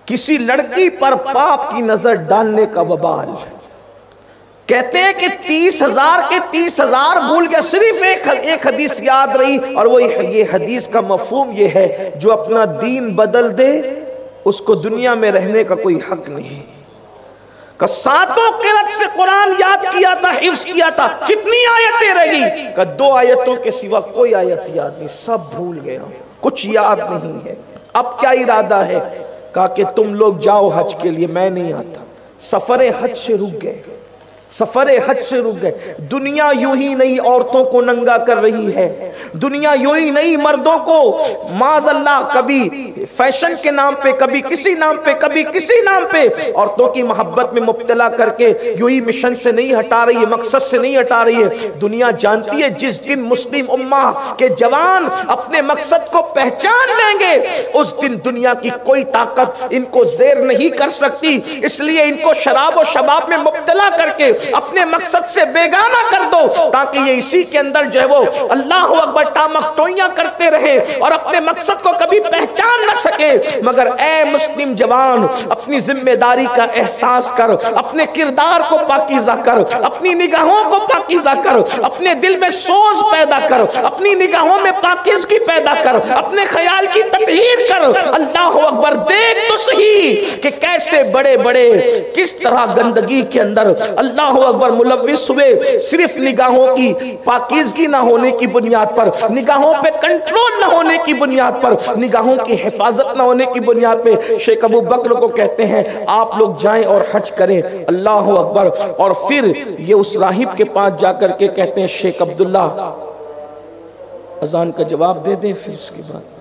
کسی لڑکی پر پاپ کی نظر ڈالنے کا وبال۔ کہتے ہیں کہ 30,000 کے 30,000 بھول گیا، صرف ایک حدیث یاد رہی، اور وہ یہ حدیث کا مفہوم یہ ہے جو اپنا دین بدل دے اس کو دنیا میں رہنے کا کوئی حق نہیں۔ کہ ساتوں قرأت سے قرآن یاد کیا تھا، حفظ کیا تھا، کتنی آیتیں رہ گئی؟ کہ 2 آیتوں کے سوا کوئی آیت یاد نہیں، سب بھول گیا، کچھ یاد نہیں ہے۔ اب کیا ارادہ ہے؟ کہا کہ تم لوگ جاؤ حج کے لیے، میں نہیں آتا۔ سفر حج سے رک گئے، سفر حج سے رک گئے۔ دنیا یوں ہی نہیں عورتوں کو ننگا کر رہی ہے، دنیا یوں ہی نہیں مردوں کو معاذ اللہ کبھی فیشن کے نام پہ، کبھی کسی نام پہ، کبھی کسی نام پہ عورتوں کی محبت میں مبتلا کر کے یوں ہی مشن سے نہیں ہٹا رہی ہے، مقصد سے نہیں ہٹا رہی ہے۔ دنیا جانتی ہے جس دن مسلم امہ کے جوان اپنے مقصد کو پہچان لیں گے، اس دن دنیا کی کوئی طاقت ان کو زیر نہیں کر سکتی۔ اس لیے ان کو شراب و شباب میں مبتلا کر کے اپنے مقصد سے بیگانہ کر دو، تاکہ یہ اسی کے اندر جو ہے وہ اللہ اکبر ٹامکٹوئیاں کرتے رہے اور اپنے مقصد کو کبھی پہچان نہ سکے۔ مگر اے مسلم جوان، اپنی ذمہ داری کا احساس کر، اپنے کردار کو پاکیزہ کر، اپنی نگاہوں کو پاکیزہ کر، اپنے دل میں سوز پیدا کر، اپنی نگاہوں میں پاکیزگی پیدا کر، اپنے خیال کی تطہیر کر۔ اللہ اکبر، دیکھ تو صحیح کہ کیسے بڑے بڑے کس طرح گندگی کے اندر اللہ اکبر ملوث ہوئے، صرف نگاہوں کی پاکیزگی نہ ہونے کی بنیاد پر، نگاہوں پہ کنٹرول نہ ہونے کی بنیاد پر، نگاہوں کی حفاظت نہ ہونے کی بنیاد پہ شیخ ابو بکر کو کہتے ہیں آپ لوگ جائیں اور حج کریں۔ اللہ اکبر۔ اور پھر یہ اس راہب کے پاس جا کر کے کہتے ہیں شیخ عبداللہ اذان کا جواب دے دیں، پھر اس کے بعد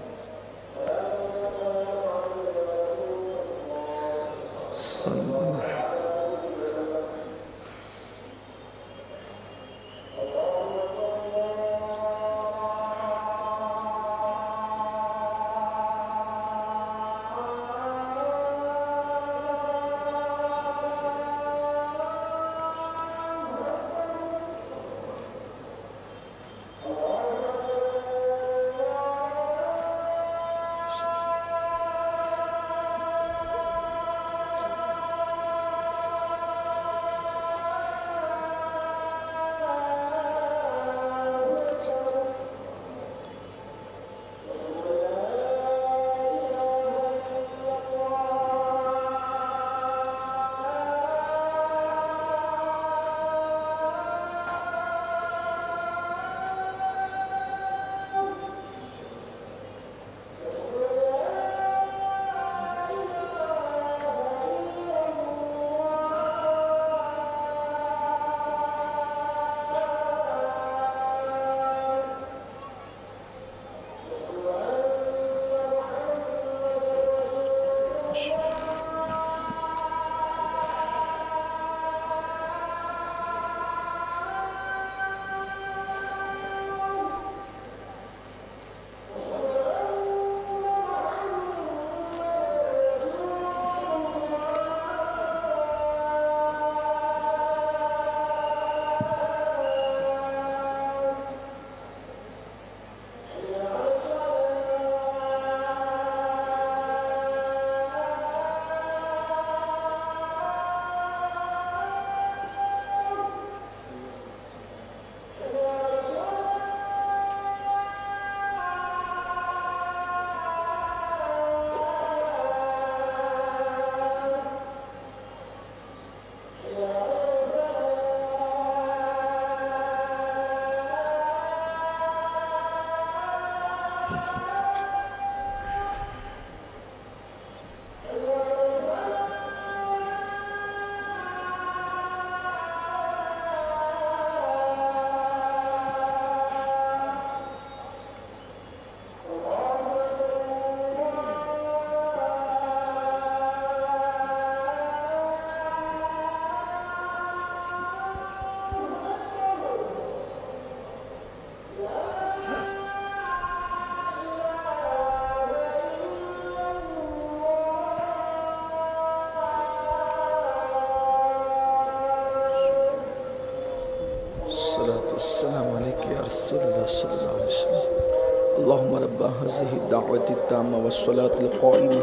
اللهم رب هذه الدعوة التامة والصلاة القائمة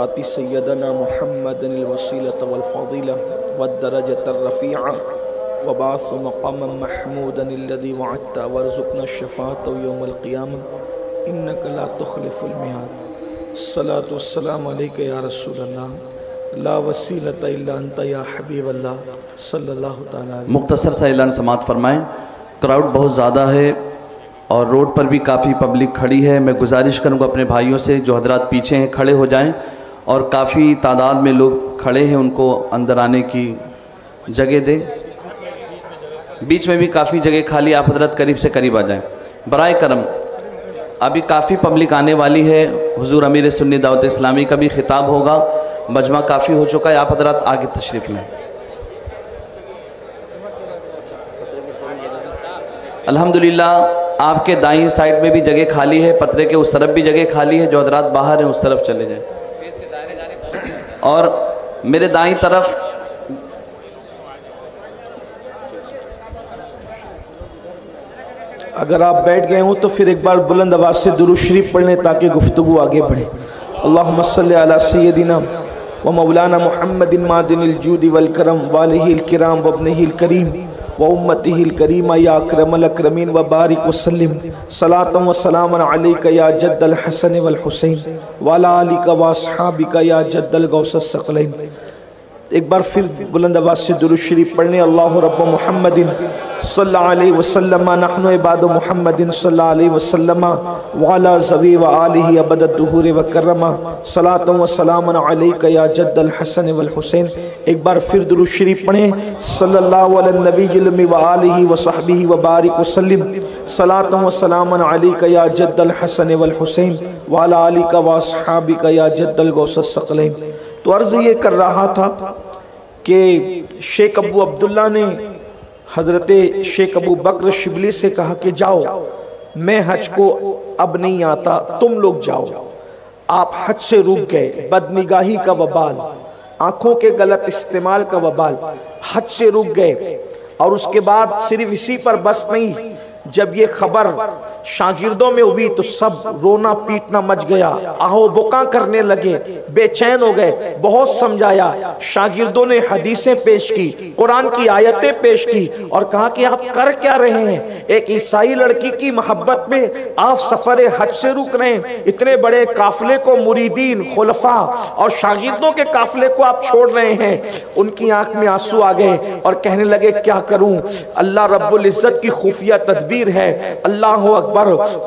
آت سيدنا محمد الوسيلة والفضيلة والدرجة الرفيعة وبعث مقاما محمودا الذي وعدت وارزقنا الشفاعة يوم القيامة إنك لا تخلف الميعاد. الصلاة والسلام عليك يا رسول الله لا وسیلۃ الا انت یا حبیب اللہ صلی اللہ تعالیٰ علیہ. مختصر سا اعلان سماعت فرمائیں. کراؤڈ بہت زیادہ ہے اور روڈ پر بھی کافی پبلک کھڑی ہے. میں گزارش کروں گا اپنے بھائیوں سے جو حضرات پیچھے ہیں کھڑے ہو جائیں اور کافی تعداد میں لوگ کھڑے ہیں ان کو اندر آنے کی جگہ دیں. بیچ میں بھی کافی جگہ خالی, آپ حضرت قریب سے قریب آ جائیں برائے کرم. ابھی کافی پبلک آنے والی ہے. حضور امیر سنی دعوت اسلامی کا بھی خطاب ہوگا. مجمع کافی ہو چکا ہے, آپ حضرات آگے تشریف لیں. الحمدللہ آپ کے دائیں سائڈ میں بھی جگہ خالی ہے, پترے کے اس طرف بھی جگہ خالی ہے. جو حضرات باہر ہیں اس طرف چلے جائیں. اور میرے دائیں طرف اگر آپ بیٹھ گئے ہوں تو پھر ایک بار بلند آواز سے درود شریف پڑھ لیں تاکہ گفتگو آگے بڑھے. اللہم صلی علی سیدنا و مولانا محمد معدن الجود والکرم والہ الکرام وابنہ الکریم و امتہ الکریمہ یا اکرم الاکرمین وبارک وسلم صلاۃ و سلام علیک یا جد الحسن والحسین وعلی آلک و اصحابک یا جد الغوث الثقلین. ایک بار پھر بلند آواز سے درود شریف پڑھنے. اللہ رب محمد صلی اللہ علیہ وسلم نحن عباد محمد صلی اللہ علیہ وسلم وعلا ذوی و آلہ ابد الدہور وکرم صلاۃ و سلام علیک یا جد الحسن والحسین. ایک بار پھر درود شریف پڑھیں. صلی اللہ علی النبی المی و آلہ و صحبہ وبارک وسلم صلاۃ و سلام علیک یا جد الحسن والحسین وعلا آلہ و اصحابک یا جد الغوث الثقلین. تو عرض یہ کر رہا تھا کہ شیخ ابو عبداللہ نے حضرت شیخ ابو بکر شبلی سے کہا کہ جاؤ, میں حج کو اب نہیں آتا, تم لوگ جاؤ. آپ حج سے رک گئے. بدنگاہی کا وبال, آنکھوں کے غلط استعمال کا وبال, حج سے رک گئے. اور اس کے بعد صرف اسی پر بس نہیں, جب یہ خبر شاگردوں میں ہوئی تو سب رونا پیٹنا مچ گیا, آہو بکا کرنے لگے, بے چین ہو گئے. بہت سمجھایا, شاگردوں نے حدیثیں پیش کی, قرآن کی آیتیں پیش کی اور کہا کہ آپ کر کیا رہے ہیں؟ ایک عیسائی لڑکی کی محبت میں آپ سفر حج سے رک رہے ہیں. اتنے بڑے قافلے کو, مریدین, خلفاء اور شاگردوں کے قافلے کو آپ چھوڑ رہے ہیں. ان کی آنکھ میں آنسو آ گئے اور کہنے لگے کیا کروں, اللہ رب العزت کی خفیہ تدبیر ہے. اللہ اکبر,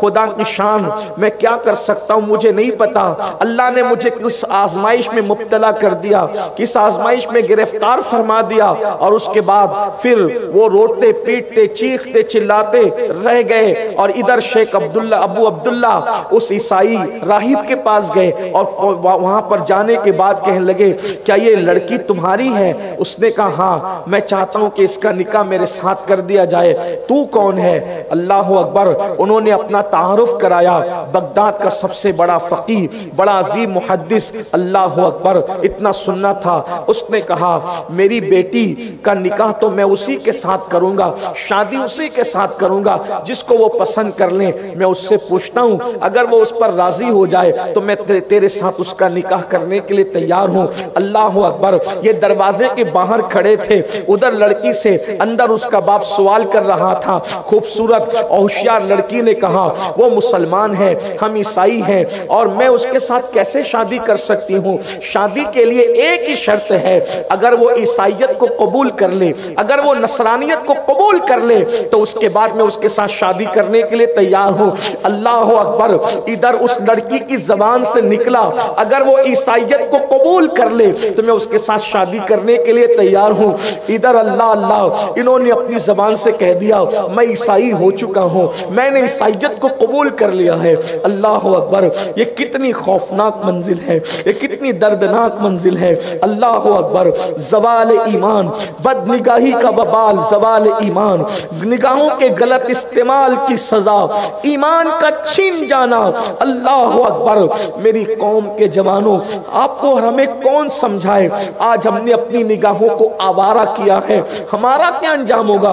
خدا کی شان, میں کیا کر سکتا ہوں مجھے نہیں پتا. اللہ نے مجھے کس آزمائش میں مبتلا کر دیا, کس آزمائش میں گرفتار فرما دیا. اور اس کے بعد پھر وہ روتے پیٹتے چیختے چلاتے رہ گئے. اور ادھر شیخ عبداللہ ابو عبداللہ اس عیسائی راہب کے پاس گئے اور وہاں پر جانے کے بعد کہنے لگے کیا یہ لڑکی تمہاری ہے؟ اس نے کہا ہاں, میں چاہتا ہوں کہ اس کا نکاح میرے ساتھ کر دیا جائے. تو کون ہے؟ اللہ اکبر. انہوں نے اپنا تعارف کرایا. بغداد کا سب سے بڑا فقیہ, بڑا عظیم محدث. اللہ اکبر, اتنا سننا تھا. اس نے کہا میری بیٹی کا نکاح تو میں اسی کے ساتھ کروں گا, شادی اسی کے ساتھ کروں گا جس کو وہ پسند کر لیں. میں اس سے پوچھتا ہوں, اگر وہ اس پر راضی ہو جائے تو میں تیرے ساتھ اس کا نکاح کرنے کے لیے تیار ہوں. اللہ اکبر. یہ دروازے کے باہر کھڑے تھے, ادھر لڑکی سے, اندر اس کا باپ سوال کر رہا تھا. خوبصورت ہوشیار لڑکی نے کہا وہ مسلمان ہے, ہم عیسائی ہیں, اور میں اس کے ساتھ کیسے شادی کر سکتی ہوں؟ شادی کے لیے ایک ہی شرط ہے, اگر وہ عیسائیت کو قبول کر لے, اگر وہ نصرانیت کو قبول کر لے تو اس کے بعد میں اس کے ساتھ شادی کرنے کے لیے تیار ہوں. اللہ اکبر. ادھر اس لڑکی کی زبان سے نکلا اگر وہ عیسائیت کو قبول کر لے تو میں اس کے ساتھ شادی کرنے کے لیے تیار ہوں. ادھر اللہ, انہوں نے اپنی زبان سے کہہ دیا میں عیسائی ہو چکا ہوں, میں نے عیسائیت کو قبول کر لیا ہے. اللہ اکبر. یہ کتنی خوفناک منزل ہے, یہ کتنی دردناک منزل ہے. اللہ اکبر. زوال ایمان, بد نگاہی کا وبال, زوال ایمان, نگاہوں کے غلط استعمال کی سزا, ایمان کا چھین جانا. اللہ اکبر. میری قوم کے جوانوں, آپ کو اور ہمیں کون سمجھائے؟ آج ہم نے اپنی نگاہوں کو آوارہ کیا ہے, ہمارا کیا انجام ہوگا؟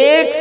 1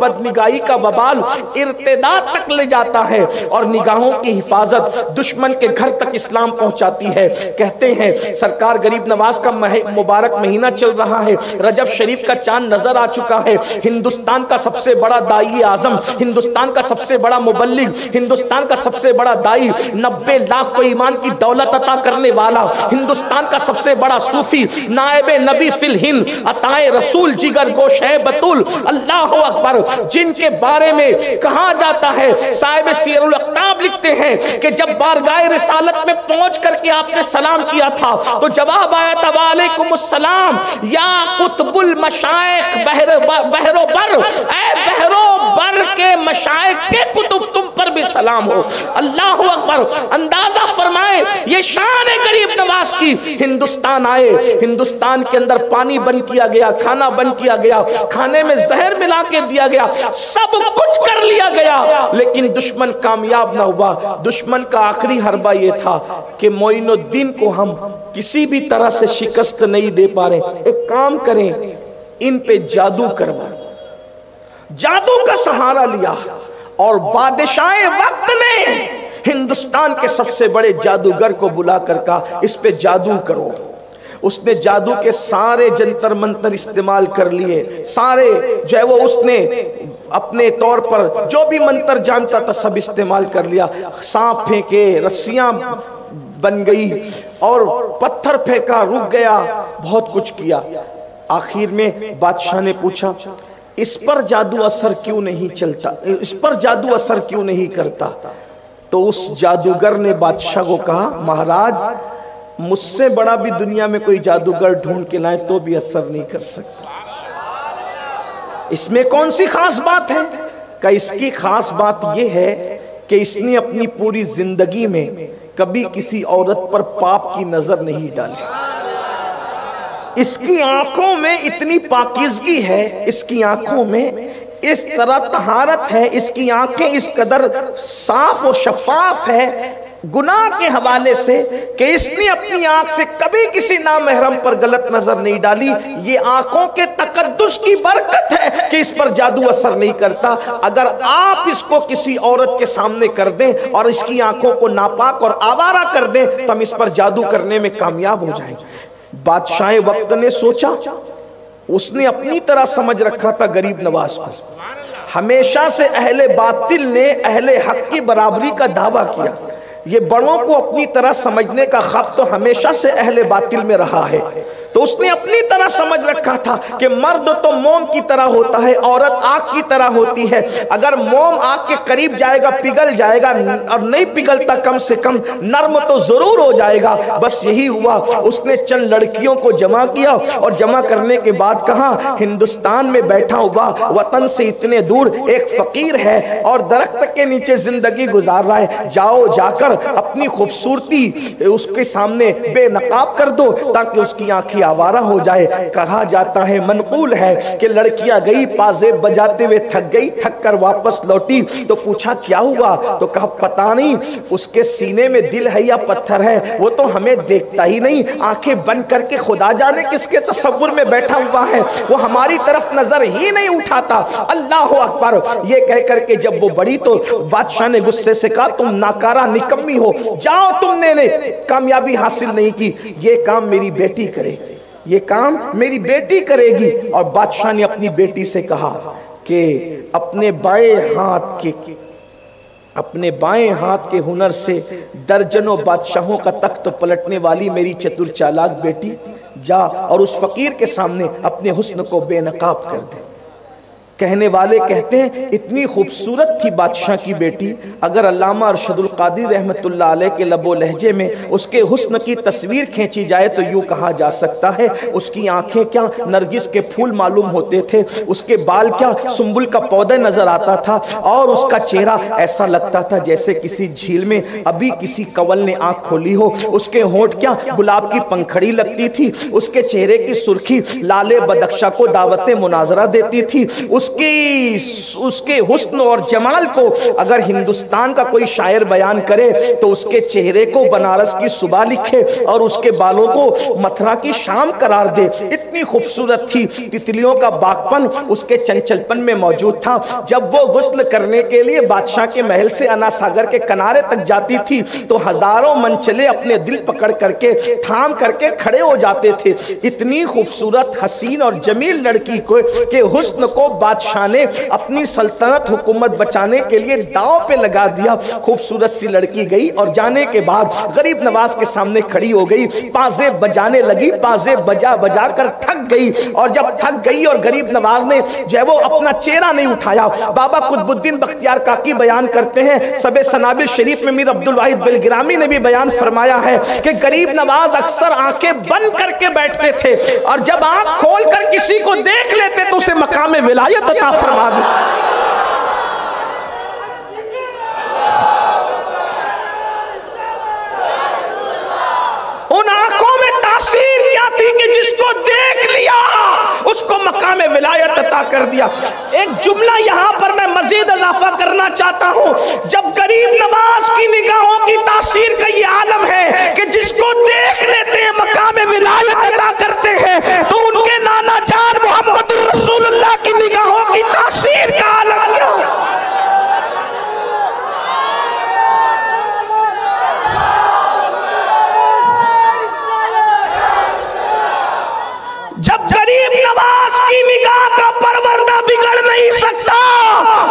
بدنگاہی کا وبال ارتداد تک لے جاتا ہے اور نگاہوں کی حفاظت دشمن کے گھر تک اسلام پہنچاتی ہے۔ کہتے ہیں سرکار غریب نواز کا مبارک مہینہ چل رہا ہے، رجب شریف کا چاند نظر آ چکا ہے، ہندوستان کا سب سے بڑا داعی اعظم، ہندوستان کا سب سے بڑا مبلغ، ہندوستان کا سب سے بڑا داعی، 90 لاکھ کو ایمان کی دولت عطا کرنے والا، ہندوستان کا سب سے بڑا صوفی، نائب نبی فی الہند، عطائے رسول، جگر گوش ہے بطول، اللہ اکبر، جن کے بارے میں کہا جاتا ہے، صاحب سیر الاقتاب لکھتے ہیں کہ جب بارگاہ رسالت میں پہنچ کر کے آپ نے سلام کیا تھا تو جواب آیا تھا وعلیکم السلام یا قطب المشائخ بحر و بر، اے بحر و بر کے مشائخ کے قطب تم پر بھی سلام ہو۔ اللہ اکبر، اندازہ فرمائے یہ شان ہے غریب نواز کی۔ ہندوستان آئے، ہندوستان کے اندر پانی بند کیا گیا، کھانا بند کیا گیا، کھانے میں زہر ملا کے دیا گیا، سب کچھ کر لیا گیا، لیکن دشمن کامیاب نہ ہوا۔ دشمن کا آخری حربہ یہ تھا کہ معین الدین کو ہم کسی بھی طرح سے شکست نہیں دے پا رہے، ایک کام کریں، ان پہ جادو کروا۔ جادو کا سہارا لیا اور بادشاہ وقت نے ہندوستان کے سب سے بڑے جادوگر کو بلا کر کہا اس پہ جادو کرو۔ اس نے جادو کے سارے جنتر منتر استعمال کر لیے، سارے جو ہے وہ اس نے اپنے طور پر جو بھی منتر جانتا تھا سب استعمال کر لیا، سانپ پھینکے، رسیاں بن گئی اور پتھر پھینکا رک گیا، بہت کچھ کیا۔ آخر میں بادشاہ نے پوچھا اس پر جادو اثر کیوں نہیں چلتا، اس پر جادو اثر کیوں نہیں کرتا؟ تو اس جادوگر نے بادشاہ کو کہا مہاراج مجھ سے بڑا بھی دنیا میں کوئی جادوگر ڈھونڈ کے لائے تو بھی اثر نہیں کر سکتا۔ اس میں کون سی خاص بات ہے؟ کہ اس کی خاص بات یہ ہے کہ اس نے اپنی پوری زندگی میں کبھی کسی عورت پر پاپ کی نظر نہیں ڈالی۔ اس کی آنکھوں میں اتنی پاکیزگی ہے، اس کی آنکھوں میں اس طرح طہارت ہے، اس کی آنکھیں اس قدر صاف و شفاف ہے گناہ کے حوالے سے کہ اس نے اپنی آنکھ سے کبھی کسی نامحرم پر غلط نظر نہیں ڈالی۔ یہ آنکھوں کے تقدس کی برکت ہے کہ اس پر جادو اثر نہیں کرتا۔ اگر آپ اس کو کسی عورت کے سامنے کر دیں اور اس کی آنکھوں کو ناپاک اور آوارہ کر دیں تو ہم اس پر جادو کرنے میں کامیاب ہو جائیں۔ بادشاہ وقت نے سوچا، اس نے اپنی طرح سمجھ رکھا تھا غریب نواز کو، ہمیشہ سے اہل باطل نے اہل حق کی برابری کا دعویٰ کیا۔ یہ بڑوں کو اپنی طرح سمجھنے کا خواب تو ہمیشہ سے اہل باطل میں رہا ہے، تو اس نے اپنی طرح سمجھ رکھا تھا کہ مرد تو موم کی طرح ہوتا ہے، عورت آگ کی طرح ہوتی ہے، اگر موم آگ کے قریب جائے گا پگھل جائے گا، اور نہیں پگھلتا کم سے کم نرم تو ضرور ہو جائے گا۔ بس یہی ہوا، اس نے چند لڑکیوں کو جمع کیا اور جمع کرنے کے بعد کہا ہندوستان میں بیٹھا ہوا وطن سے اتنے دور ایک فقیر ہے اور درخت کے نیچے زندگی گزار رہا ہے، جاؤ جا کر اپنی خوبصورتی اس کے سامنے بے نقاب کر دو تاکہ اس کی آنکھیں آوارہ ہو جائے۔ کہا جاتا ہے، منقول ہے کہ لڑکیاں گئی پازیب بجاتے ہوئے تھک گئی، تھک کر واپس لوٹی تو پوچھا کیا ہوا؟ تو کہا پتہ نہیں، اس کے سینے میں دل ہے یا پتھر ہے، وہ تو ہمیں دیکھتا ہی نہیں، آنکھیں بند کر کے خدا جانے کس کے تصور میں بیٹھا ہوا ہے، وہ ہماری طرف نظر ہی نہیں اٹھاتا۔ اللہ اکبر، یہ کہہ کر کے جب وہ بڑی تو بادشاہ نے غصے سے کہا تم ناکارہ نکمی ہو، جاؤ، تم نے کامیابی حاصل نہیں کی، یہ کام میری بیٹی کرے، یہ کام میری بیٹی کرے گی۔ اور بادشاہ نے اپنی بیٹی سے کہا کہ اپنے بائیں ہاتھ کے ہنر سے درجنوں بادشاہوں کا تخت پلٹنے والی میری چتر چالاک بیٹی، جا اور اس فقیر کے سامنے اپنے حسن کو بے نقاب کر دے۔ کہنے والے کہتے ہیں اتنی خوبصورت تھی بادشاہ کی بیٹی، اگر علامہ ارشد القادری رحمت اللہ علیہ کے لب و لہجے میں اس کے حسن کی تصویر کھینچی جائے تو یوں کہا جا سکتا ہے اس کی آنکھیں کیا نرگس کے پھول معلوم ہوتے تھے، اس کے بال کیا سنبل کا پودا نظر آتا تھا، اور اس کا چہرہ ایسا لگتا تھا جیسے کسی جھیل میں ابھی کسی کول نے آنکھ کھولی ہو، اس کے ہونٹ کیا گلاب کی پنکھڑی لگتی تھی، اس کے چہرے کی سرخی لالے بدخشاں کو دعوت مناظرہ دیتی تھی، اس اس کے حسن اور جمال کو اگر ہندوستان کا کوئی شاعر بیان کرے تو اس کے چہرے کو بنارس کی صبح لکھے اور اس کے بالوں کو متھرا کی شام قرار دے. اتنی خوبصورت تھی. تتلیوں کا باغپن اس کے چنچل پن میں موجود تھا. جب وہ غسل کرنے کے لیے بادشاہ کے محل سے انا ساگر کے کنارے تک جاتی تھی تو ہزاروں منچلے اپنے دل پکڑ کر کے تھام کر کے کھڑے ہو جاتے تھے. اتنی خوبصورت حسین اور جمیل لڑکی کو کہ حسن کو بادشاہ نے اپنی سلطنت حکومت بچانے کے لیے داؤ پہ لگا دیا. خوبصورت سی لڑکی گئی اور جانے کے بعد غریب نواز کے سامنے کھڑی ہو گئی. پازے بجانے لگی. پازے بجا بجا کر تھک گئی اور جب تھک گئی اور غریب نواز نے جو ہے وہ اپنا چہرہ نہیں اٹھایا. بابا قطب الدین بختیار کاکی بیان کرتے ہیں, سب سنابل شریف میں میر عبدالواحد بلگرامی نے بھی بیان فرمایا ہے کہ غریب نواز اکثر آنکھیں بند کر کے بیٹھتے تھے اور جب آنکھ کھول کر کسی کو دیکھ لیتے تو اسے مقام ولایت عطا فرما دی. ان آنکھوں میں تاثیر کیا تھی کہ جس کو دیکھ لیا اس کو مقام ولایت عطا کر دیا. ایک جملہ یہاں پر میں مزید اضافہ کرنا چاہتا ہوں. جب غریب نواز کی نگاہوں کی تاثیر کا یہ عالم ہے کہ جس کو دیکھ لیتے ہیں مقام ولایت عطا کرتے ہیں, تو ان کے نانا جان محمد رسول اللہ کی نگاہوں کی تاثیر کا عالم کیا ہے. جب غریب نواز کی نگاہ کا پروردہ بگڑ نہیں سکتا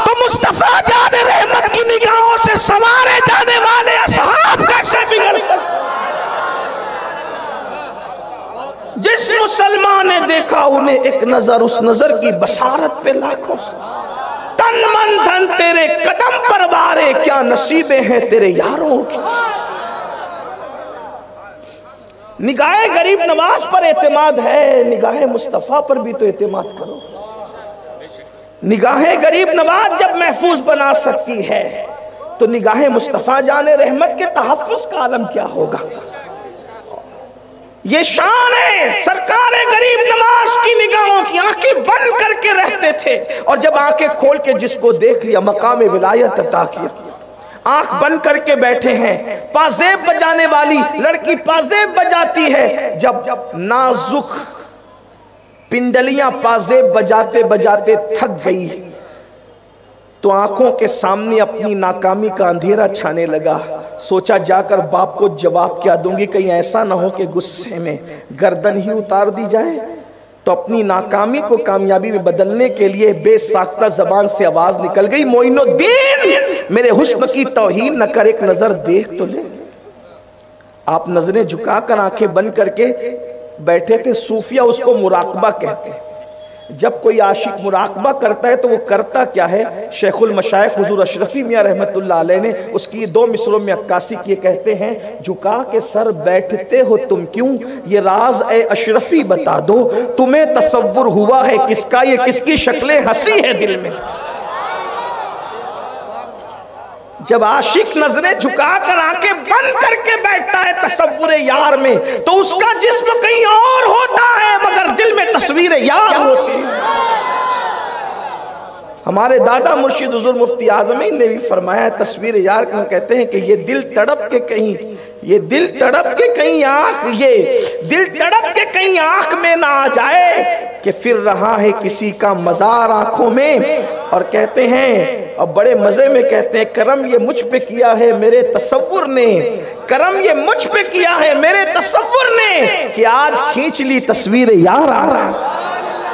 تو مصطفیٰ جان رحمت کی نگاہوں سے سنوارے جانے والے اصحاب کیسے بگڑ سکتے. جس مسلمان نے دیکھا انہیں ایک نظر, اس نظر کی بصارت پہ لاکھوں سے تن من دھن تیرے قدم پر وارے, کیا نصیبیں ہیں تیرے یاروں کی. نگاہ غریب نواز پر اعتماد ہے, نگاہ مصطفیٰ پر بھی تو اعتماد کرو. نگاہ غریب نواز جب محفوظ بنا سکتی ہے تو نگاہ مصطفیٰ جان رحمت کے تحفظ کا عالم کیا ہوگا. یہ شان ہے. سرکار غریب نواز کی نگاہوں کی آنکھیں بند کر کے رہتے تھے اور جب آنکھیں کھول کے جس کو دیکھ لیا مقام ولایت عطا کیا. آنکھ بند کر کے بیٹھے ہیں. پازیب بجانے والی لڑکی پازیب بجاتی ہے. جب نازک پنڈلیاں پازیب بجاتے بجاتے تھک گئی تو آنکھوں کے سامنے اپنی ناکامی کا اندھیرا چھانے لگا. سوچا جا کر باپ کو جواب کیا دوں گی, کہیں ایسا نہ ہو کہ غصے میں گردن ہی اتار دی جائے. تو اپنی ناکامی کو کامیابی میں بدلنے کے لیے بے ساختہ زبان سے آواز نکل گئی, معین الدین میرے حسن کی توہین نہ کر, ایک نظر دیکھ تو لے. آپ نظریں جھکا کر آنکھیں بند کر کے بیٹھے تھے. صوفیہ اس کو مراقبہ کہتے ہیں. جب کوئی عاشق مراقبہ کرتا ہے تو وہ کرتا کیا ہے. شیخ المشائخ حضور اشرفی میاں رحمت اللہ علیہ نے اس کی 2 مصروں میں عکاسی کیے, کہتے ہیں جھکا کے سر بیٹھتے ہو تم کیوں, یہ راز اے اشرفی بتا دو, تمہیں تصور ہوا ہے کس کا, یہ کس کی شکل ہنسی ہے دل میں. جب عاشق نظریں جھکا کر آنکھیں بند کر کے بیٹھتا ہے تصور یار میں تو اس کا جسم کہیں اور ہوتا ہے مگر دل میں تصویر یار ہوتی ہے. ہمارے دادا مرشد حضور مفتی اعظمین نے بھی فرمایا تصویر یار کو کہتے ہیں کہ یہ دل تڑپ کے کہیں آنکھ میں نہ آ جائے کہ پھر رہا ہے کسی کا مزار آنکھوں میں. اور کہتے ہیں اور بڑے مزے میں کہتے ہیں کرم یہ مجھ پہ کیا ہے میرے تصور نے, کرم یہ مجھ پہ کیا ہے میرے تصور نے کہ آج کھینچ لی تصویر یار آ رہا,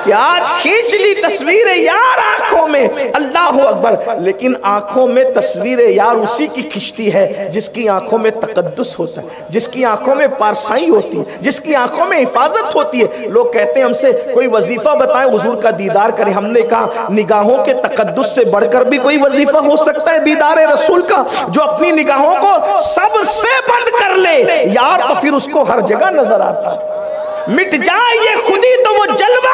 کہ آج کھینچ لی تصویر یار آنکھوں میں. اللہ اکبر. لیکن آنکھوں میں تصویر یار اسی کی کھنچتی ہے جس کی آنکھوں میں تقدس ہوتا ہے, جس کی آنکھوں میں پارسائی ہوتی ہے, جس کی آنکھوں میں حفاظت ہوتی ہے. لوگ کہتے ہیں ہم سے کوئی وظیفہ بتائیں حضور کا دیدار کریں. ہم نے کہا نگاہوں کے تقدس سے بڑھ کر بھی کوئی وظیفہ ہو سکتا ہے دیدار رسول کا, جو اپنی نگاہوں کو سب سے بند کر لے یار تو پھر اس کو ہر جگہ نظر آتا ہے. مٹ جائے یہ خودی تو وہ جلوہ